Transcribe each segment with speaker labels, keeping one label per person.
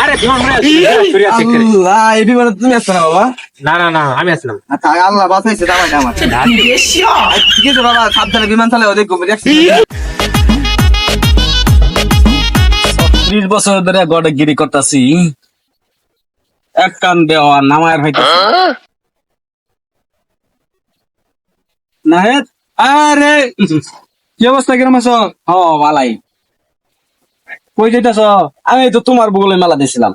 Speaker 1: আরে বিমান এই বিমানে তুমি আসছো না বাবা?
Speaker 2: না আমি আসলাম।
Speaker 1: আচ্ছা আল্লাহ বাঁচাইছে দামাই আমার। ঠিক আছে বাবা, সাবধানে বিমান চালাও, দেখো
Speaker 3: 30 বছর ধরে গড়ে গিরি করতেছি, এক কান দেওয়া নামায়ের হইতেছে না হে। আরে
Speaker 1: কি অবস্থা, কিরম আছো?
Speaker 3: হ বালাই,
Speaker 1: কই যেতেছ?
Speaker 3: আমি তো তোমার বগলে মেলা দিছিলাম।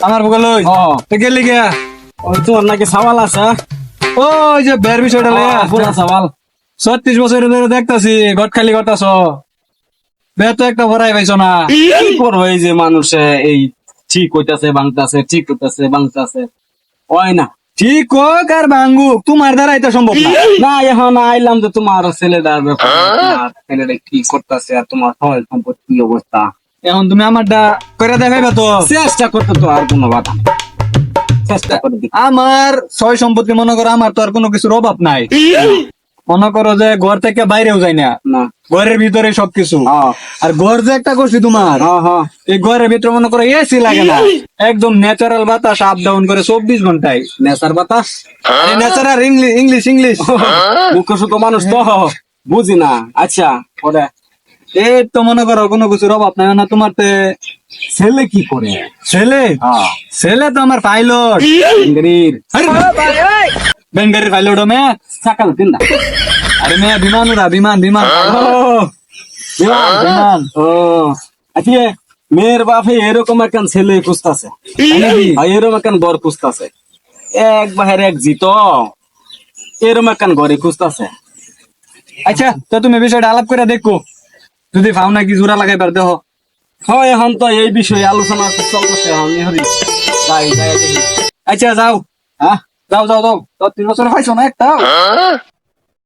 Speaker 1: আমার বগলে গেলি গিয়া?
Speaker 3: ওই তোমার নাকি সাওয়াল আছে?
Speaker 1: ওই যে বের বিষয়টা
Speaker 3: পুরা সাওয়াল
Speaker 1: 36 বছর ধরে দেখতাছি গট খালি করতাছ, বের তো একটা ভরাই পাইছো না।
Speaker 3: কি করবো, এই যে মানুষে এই ঠিক হইতাছে ভাঙতাছে, ঠিক হইতাছে ভাঙতাছে, হয় না।
Speaker 1: ঠিক হোক আর ভাঙ্গুক, তোমার দ্বারা এটা সম্ভব না।
Speaker 3: না এখন আইলাম যে তোমার ছেলেটার ব্যাপার, তোমার ছেলেটা কি করতেছে আর তোমার সহায় সম্পত্তি কি অবস্থা।
Speaker 1: এখন তুমি আমারটা করে দেখাইবা তো?
Speaker 3: চেষ্টা করতে তো আর কোনো বাধা নেই, চেষ্টা করে দেখি।
Speaker 1: আমার সয় সম্পত্তি মনে করো, আমার তো আর কোনো কিছুর অভাব নাই। মনে করো যে ঘর থেকে বাইরেও যাই না,
Speaker 3: না
Speaker 1: ঘরের ভিতরে সবকিছু। আর ঘর যে একটা করছি তোমার, এই ঘরের ভিতরে মনে করো এসি লাগে না, একদম ন্যাচারাল বাতাস আপ ডাউন করে 24 ঘন্টায়।
Speaker 3: নেশার বাতাস,
Speaker 1: ন্যাচারাল ইংলিশ
Speaker 3: মুখ্য সুখ মানুষ তো বুঝি না। আচ্ছা ওরে
Speaker 1: এই তো মনে করো কোনো কিছুর অভাব নাই না। তোমার
Speaker 3: ছেলে কি করে?
Speaker 1: ছেলে ছেলে তো আমার পাইলট, বেঙ্গারির পাইলট। মে
Speaker 3: সকাল দিন না,
Speaker 1: আরে মে বিমান উড়া, বিমান বিমান বিমান।
Speaker 3: ও আচ্ছা, মেয়ের বাপে এরকম একখান ছেলে খুঁজতেছে, এরকম একখান ঘর খুঁজতেছে, এক বাহের এক জিত এরকম একখান ঘরে খুঁজতেছে।
Speaker 1: আচ্ছা তো তুমি বিষয়টা আলাপ করে দেখো, যদি ভাও নাকি জোড়া লাগাইবার দেহ।
Speaker 3: হয় এখন তো এই বিষয়ে আলোচনা চলতেছে। আমি হরি যাই যাই দেখি।
Speaker 1: আচ্ছা যাও,
Speaker 3: হ্যাঁ
Speaker 1: যাও যাও যাও। 3 বছর পাইছো না একটা?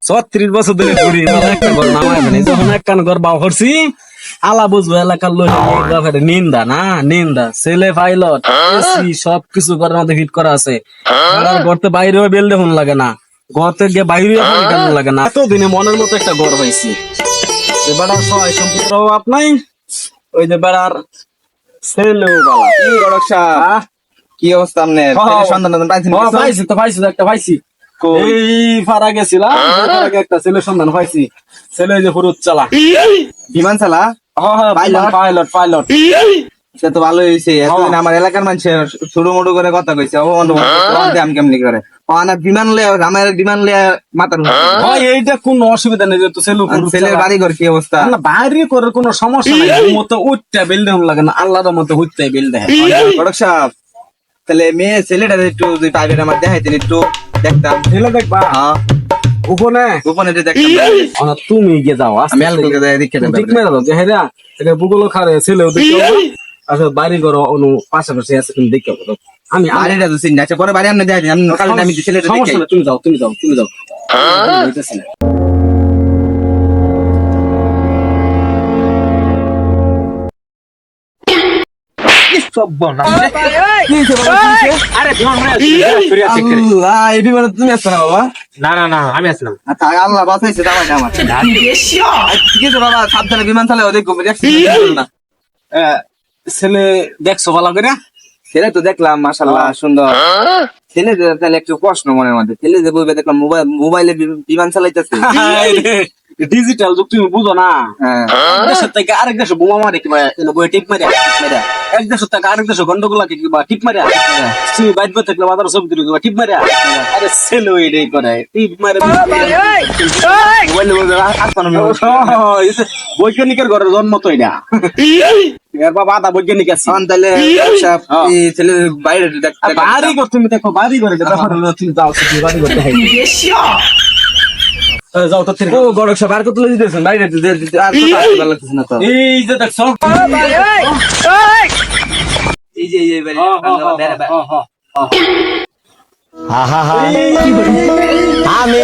Speaker 3: 36 বছর ধরে ঘুরি, একটা ঘর নামায় ফেলি। যখন একখান ঘর বাও করছি, আলা বুঝবো এলাকার লোক নিন্দা না নিন্দা। ছেলে পাইলট, এসি সবকিছু ঘরের মধ্যে ফিট করা আছে। ঘরতে বাইরেও বেল দেখুন লাগে না, ঘর থেকে বাইরে কেমন লাগে না। এতদিনে মনের মতো একটা ঘর পাইছি। বেড়ার সহায় সম্পত্তির অভাব নাই, ওই যে বেড়ার ছেলেও বালা।
Speaker 1: কি গড়ক সাহেব, কি অবস্থা আপনার? সন্ধান
Speaker 3: পাইছি তো, পাইছি একটা পাইছি। এই ফারা গেছিলাম, একটা ছেলের সন্ধান পাইছি। ছেলে যে ফুরুত চালা,
Speaker 1: বিমান চালা।
Speaker 3: Pilot pilot.
Speaker 1: সে তো ভালো হয়েছে। এতদিন আমার এলাকার মানুষের ছোট মোটো করে কথা কইছে, আমি কেমনি করে বিমান লে আমার বিমান লে মাতার।
Speaker 3: এইটা কোন অসুবিধা নেই, তো
Speaker 1: ছেলের বাড়ি ঘর কি অবস্থা?
Speaker 3: বাড়ি করে কোনো সমস্যা নাই, মতো উঠতে বেল দেহ লাগে না, আল্লাহর মতো উঠতে বেল দেয়।
Speaker 1: গড়ক সাহেব, তাহলে মেয়ে ছেলেটা একটু যদি পাইবেন আমার দেখাইতেন, একটু দেখতাম।
Speaker 3: ছেলে দেখবা গোপনে
Speaker 1: গোপনে দেখতাম।
Speaker 3: তুমি গিয়ে যাও,
Speaker 1: আমি
Speaker 3: ঠিক মেরে দাও যে হ্যাঁ এটা ভূগোল খারে ছেলেও দেখতে আসলে বাড়ি ঘর অনু পাশাপাশি আছে, তুমি দেখতে পাবো। আমি
Speaker 1: বাড়িটা তো চিনি। আচ্ছা পরে বাড়ি আপনি দেখাই, আমি ছেলেটা
Speaker 3: সমস্যা না, তুমি যাও তুমি যাও তুমি যাও।
Speaker 2: আরে বিমান
Speaker 1: এই বিমানে তুমি আসছো না বাবা?
Speaker 2: না আমি আসলাম।
Speaker 1: আচ্ছা আল্লাহ বাঁচাইছে দামাই আমার। ঠিক আছে বাবা, সাবধানে বিমান চালাও, দেখো না।
Speaker 3: ছেলে দেখছো ভালো করে?
Speaker 1: ছেলে তো দেখলাম মাশাআল্লাহ সুন্দর। ছেলে তাহলে একটু প্রশ্ন মনের মধ্যে, ছেলে যে বলবে দেখলাম মোবাইলে বিমান চালাইতেছে।
Speaker 3: ডিজিটাল যুগ, তুমি বুঝো না। দেশের থেকে আরেক দেশে বোমা মারে কিংবা বই টিপ মারে, এক দেশের থেকে আরেক দেশে গন্ডগোলাকে কিংবা টিপ মারে, তুমি বাইরে থাকলে বাজার ছবি দিল কিংবা টিপ মারে। আরে ছেলে এটাই করে, টিপ মারে। বৈজ্ঞানিকের ঘরের জন্ম তো এটা, এর বাবা আদা বৈজ্ঞানিক আছে।
Speaker 1: তাহলে ছেলে বাইরে
Speaker 3: বাড়ি ঘর তুমি দেখো, বাড়ি ঘরে তুমি যাও, বাড়ি ঘর দেখাই যাও। তো
Speaker 1: গড়ক সাহেব আর কত দিতেছেন বাইরে?
Speaker 3: এই যে দেখছো,
Speaker 1: এই যে
Speaker 3: আমি